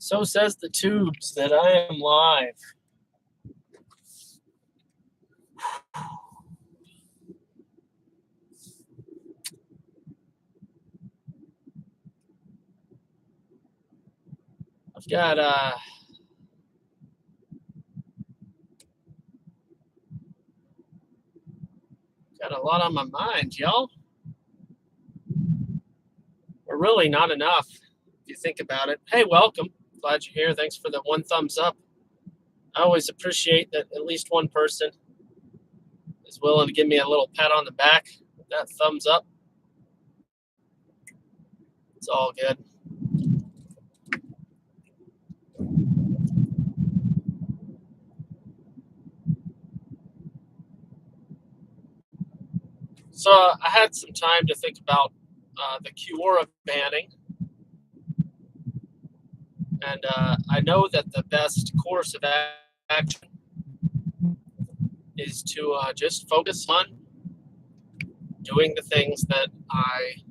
So says the tubes that I am live. I've got a lot on my mind, y'all. Or really not enough, if you think about it. Hey, welcome. Glad you're here. Thanks for the one thumbs up. I always appreciate that at least one person is willing to give me a little pat on the back with that thumbs up. It's all good. So I had some time to think about the Kiora banning. And I know that the best course of action is to just focus on doing the things that I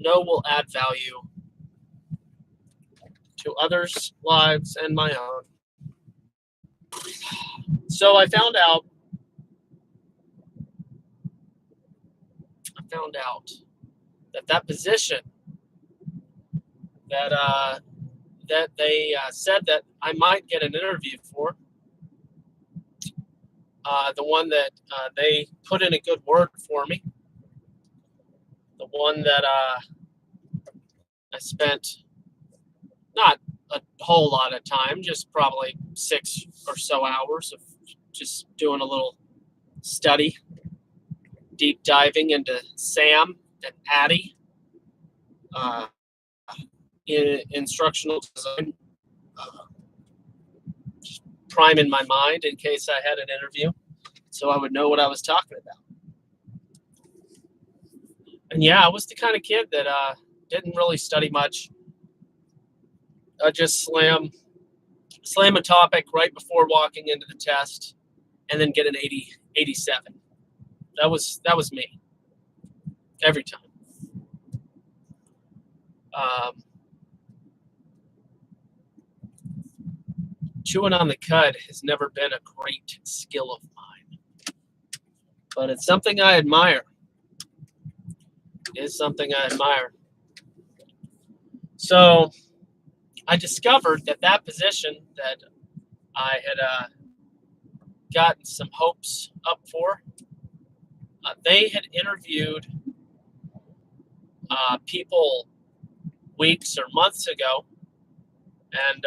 know will add value to others' lives and my own. So I found out that position that they said that I might get an interview for, the one that they put in a good word for me, the one that I spent not a whole lot of time, just probably 6 or so hours of just doing a little study, deep diving into Sam and Addie, in instructional design, just priming my mind in case I had an interview, so I would know what I was talking about. And yeah, I was the kind of kid that didn't really study much. I just slam a topic right before walking into the test, and then get an 87. That was me every time. Chewing on the cud has never been a great skill of mine, but it's something I admire. It is something I admire. So I discovered that position that I had gotten some hopes up for, they had interviewed people weeks or months ago, and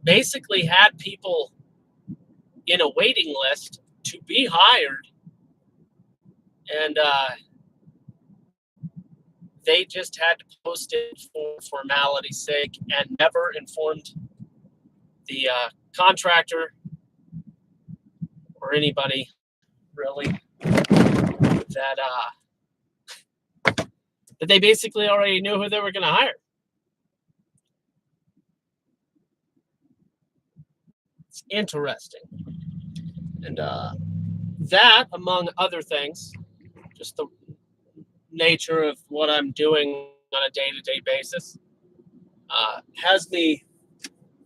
basically had people in a waiting list to be hired, and they just had to post it for formality's sake and never informed the contractor or anybody really that they basically already knew who they were going to hire. It's interesting. And that, among other things, just the nature of what I'm doing on a day-to-day basis, has me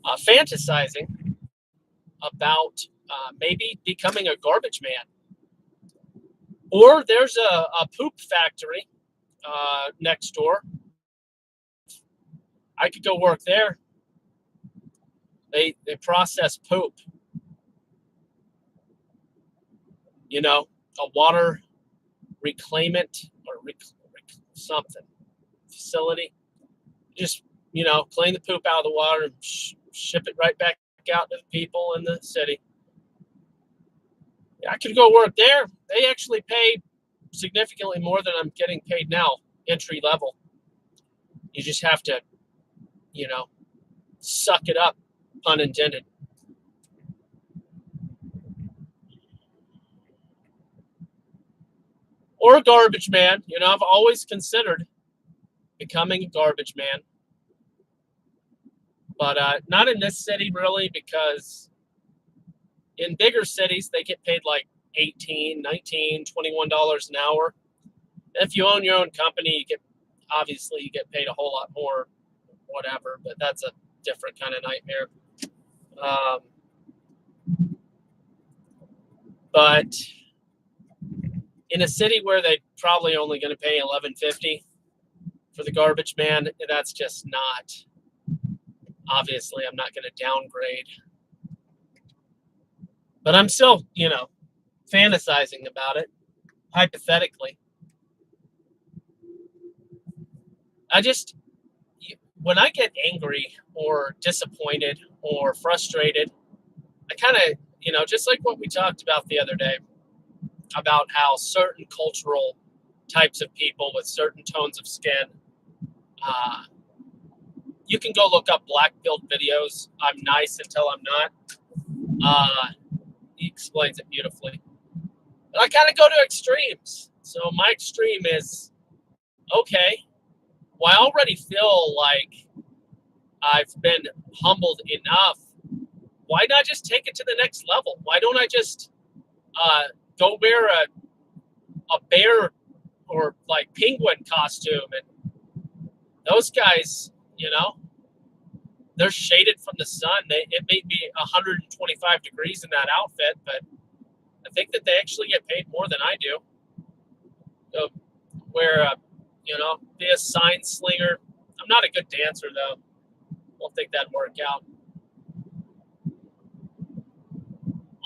fantasizing about maybe becoming a garbage man. Or there's a poop factory next door. I could go work there. They process poop. You know, a water reclaimant or something facility. Just, you know, clean the poop out of the water and ship it right back out to the people in the city. I could go work there. They actually pay significantly more than I'm getting paid now, entry level. You just have to, you know, suck it up, pun intended. Or a garbage man. You know, I've always considered becoming a garbage man. But not in this city, really, because in bigger cities, they get paid like $18, $19, $21 an hour. If you own your own company, you get paid a whole lot more, whatever, but that's a different kind of nightmare. But in a city where they're probably only going to pay $11.50 for the garbage man, that's just not. Obviously, I'm not going to downgrade. But I'm still, fantasizing about it, hypothetically. When I get angry or disappointed or frustrated, I kind of, just like what we talked about the other day, about how certain cultural types of people with certain tones of skin, you can go look up black-pilled videos. I'm nice until I'm not. He explains it beautifully. But I kind of go to extremes. So my extreme is, okay, well, I already feel like I've been humbled enough. Why not just take it to the next level? Why don't I just go wear a bear or like penguin costume? And those guys, they're shaded from the sun. It may be 125 degrees in that outfit, but I think that they actually get paid more than I do. So be a sign slinger. I'm not a good dancer, though. I don't think that'd work out.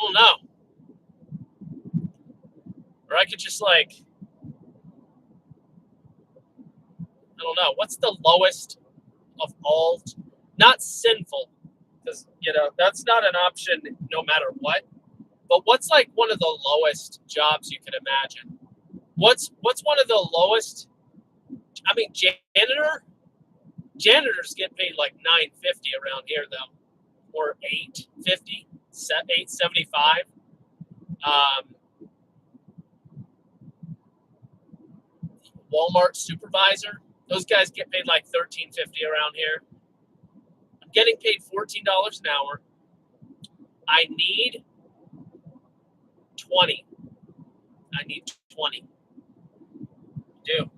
Oh, no. Or I could just, I don't know. What's the lowest of all? Not sinful, because, that's not an option no matter what. But what's, one of the lowest jobs you can imagine? What's one of the lowest? I mean, janitor? Janitors get paid like $9.50 around here, though, or $8.50, $8.75. Walmart supervisor, those guys get paid like $13.50 around here. I'm getting paid $14 an hour. I need 20. I need 20. Do.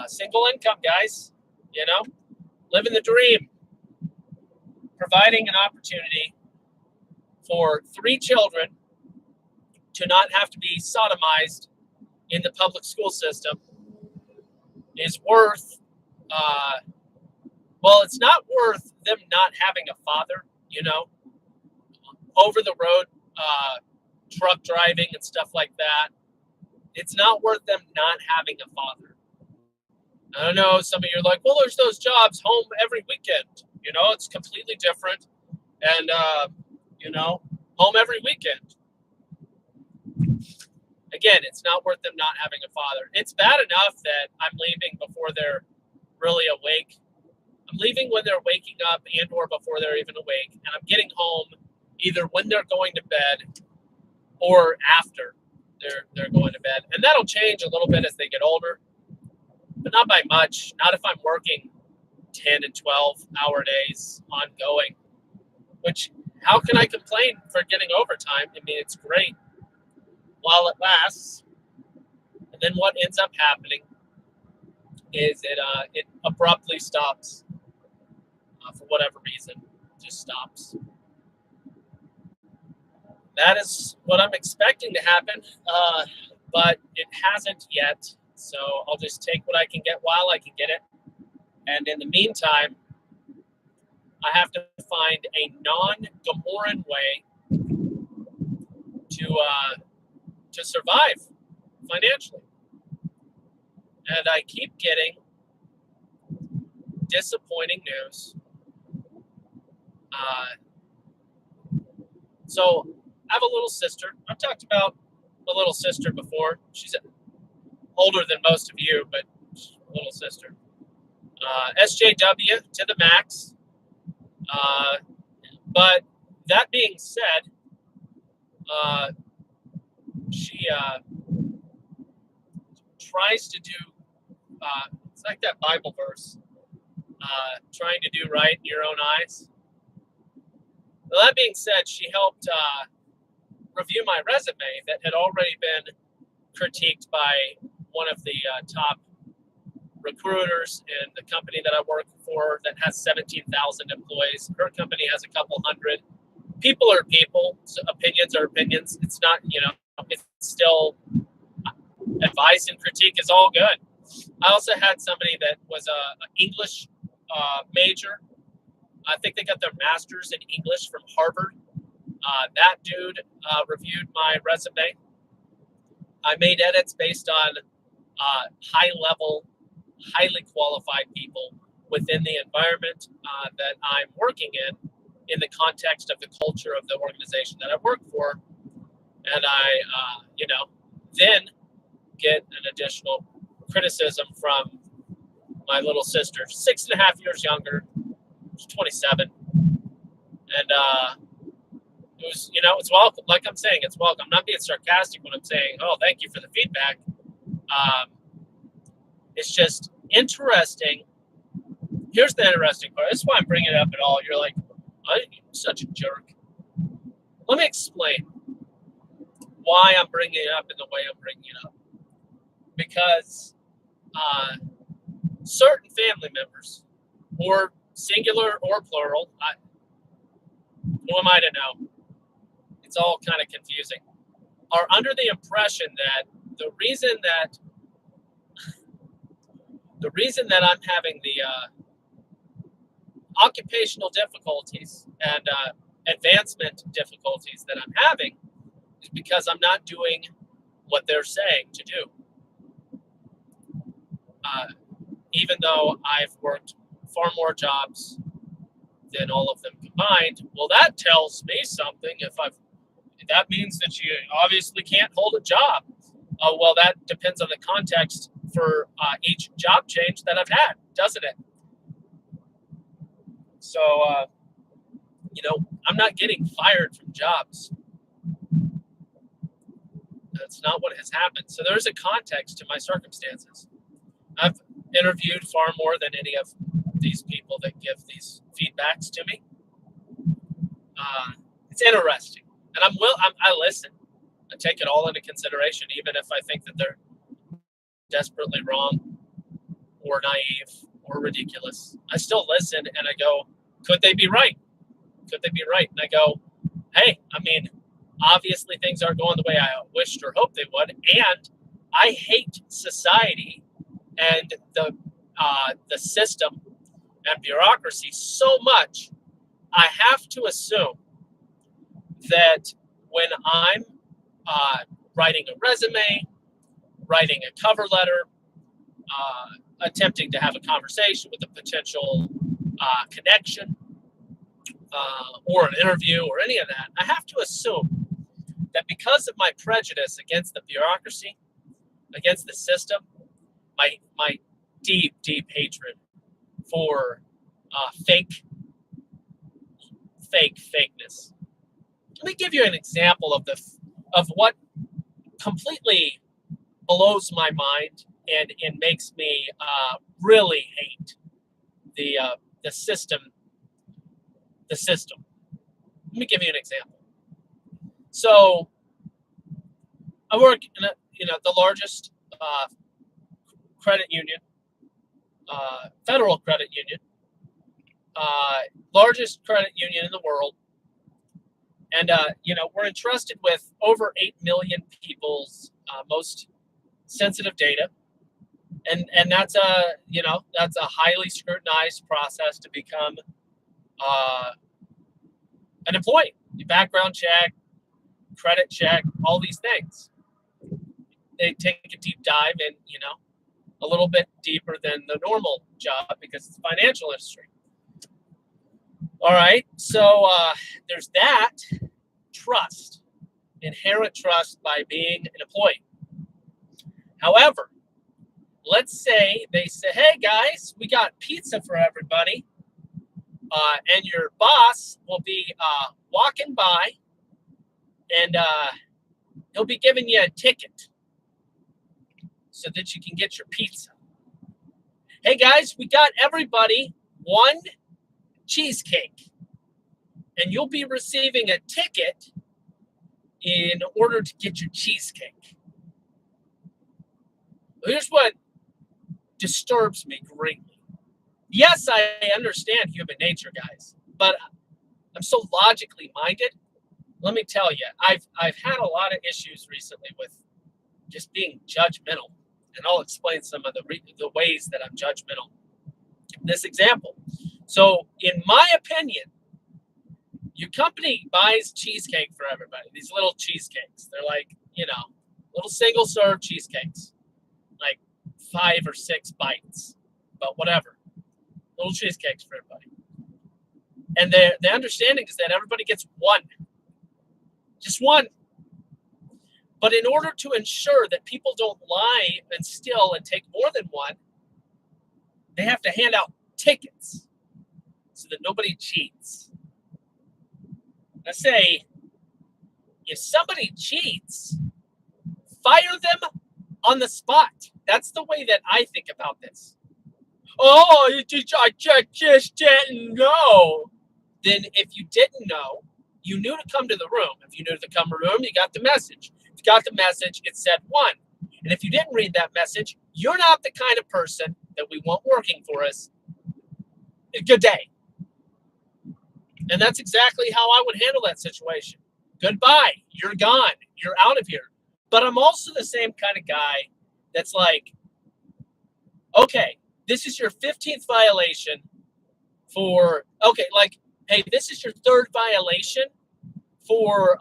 Single income, guys, living the dream, providing an opportunity for 3 children to not have to be sodomized in the public school system is worth, it's not worth them not having a father, over the road truck driving and stuff like that. It's not worth them not having a father. I know some of you are like, well, there's those jobs home every weekend. It's completely different. And, home every weekend. Again, it's not worth them not having a father. It's bad enough that I'm leaving before they're really awake. I'm leaving when they're waking up and or before they're even awake. And I'm getting home either when they're going to bed or after they're going to bed. And that'll change a little bit as they get older. But not by much. Not if I'm working 10 and 12-hour days ongoing. Which, how can I complain for getting overtime? I mean, it's great while it lasts. And then what ends up happening is it abruptly stops for whatever reason. It just stops. That is what I'm expecting to happen, but it hasn't yet. So I'll just take what I can get while I can get it. And in the meantime, I have to find a non-Gamoran way to survive financially. And I keep getting disappointing news. So I have a little sister. I've talked about a little sister before. She's older than most of you, but little sister. SJW to the max. But that being said, she tries to do, it's like that Bible verse, trying to do right in your own eyes. Well, that being said, she helped review my resume that had already been critiqued by one of the top recruiters in the company that I work for that has 17,000 employees. Her company has a couple hundred. People are people. So opinions are opinions. It's not, it's still advice and critique is all good. I also had somebody that was an English major. I think they got their master's in English from Harvard. That dude reviewed my resume. I made edits based on high-level, highly qualified people within the environment that I'm working in the context of the culture of the organization that I work for. And I, then get an additional criticism from my little sister, 6.5 years younger. She's 27. And it was, it's welcome. Like I'm saying, it's welcome. I'm not being sarcastic when I'm saying, oh, thank you for the feedback. It's just interesting. Here's the interesting part. This is why I'm bringing it up at all. You're like, oh, you're such a jerk. Let me explain why I'm bringing it up in the way I'm bringing it up. Because certain family members, or singular or plural, who am I to know? It's all kind of confusing. Are under the impression that the reason that I'm having the occupational difficulties and advancement difficulties that I'm having is because I'm not doing what they're saying to do. Even though I've worked far more jobs than all of them combined, well, that tells me something. That means that you obviously can't hold a job. Well, that depends on the context for each job change that I've had, doesn't it? So, I'm not getting fired from jobs. That's not what has happened. So there's a context to my circumstances. I've interviewed far more than any of these people that give these feedbacks to me. It's interesting, and I listen. I take it all into consideration, even if I think that they're desperately wrong or naive or ridiculous. I still listen, and I go, could they be right? Could they be right? And I go, hey, obviously things aren't going the way I wished or hoped they would, and I hate society and the system and bureaucracy so much, I have to assume that when I'm writing a resume, writing a cover letter, attempting to have a conversation with a potential connection or an interview or any of that, I have to assume that because of my prejudice against the bureaucracy, against the system, my deep, deep hatred for fakeness. Let me give you an example of what completely blows my mind and makes me really hate the system. The system. Let me give you an example. So I work in the largest credit union, federal credit union, largest credit union in the world. And, we're entrusted with over 8 million people's most sensitive data. And that's a highly scrutinized process to become an employee. You background check, credit check, all these things. They take a deep dive in, a little bit deeper than the normal job because it's financial industry. All right, so there's that trust, inherent trust by being an employee. However, let's say they say, hey guys, we got pizza for everybody, and your boss will be walking by and he'll be giving you a ticket so that you can get your pizza. Hey guys, we got everybody one cheesecake, and you'll be receiving a ticket in order to get your cheesecake. Here's what disturbs me greatly. Yes, I understand human nature, guys, but I'm so logically minded. Let me tell you, I've had a lot of issues recently with just being judgmental, and I'll explain some of the ways that I'm judgmental. This example. So, in my opinion, your company buys cheesecake for everybody. These little cheesecakes. They're like, little single serve cheesecakes, like 5 or 6 bites, but whatever. Little cheesecakes for everybody. And the understanding is that everybody gets one. Just one. But in order to ensure that people don't lie and steal and take more than one, they have to hand out tickets so that nobody cheats. I say, if somebody cheats, fire them on the spot. That's the way that I think about this. Oh, I just didn't know. Then if you didn't know, you knew to come to the room. If you knew to come to the room, you got the message. If you got the message, it said 1. And if you didn't read that message, you're not the kind of person that we want working for us. Good day. And that's exactly how I would handle that situation. Goodbye. You're gone. You're out of here. But I'm also the same kind of guy that's like, okay, this is your 15th violation for, okay, like, hey, this is your 3rd violation for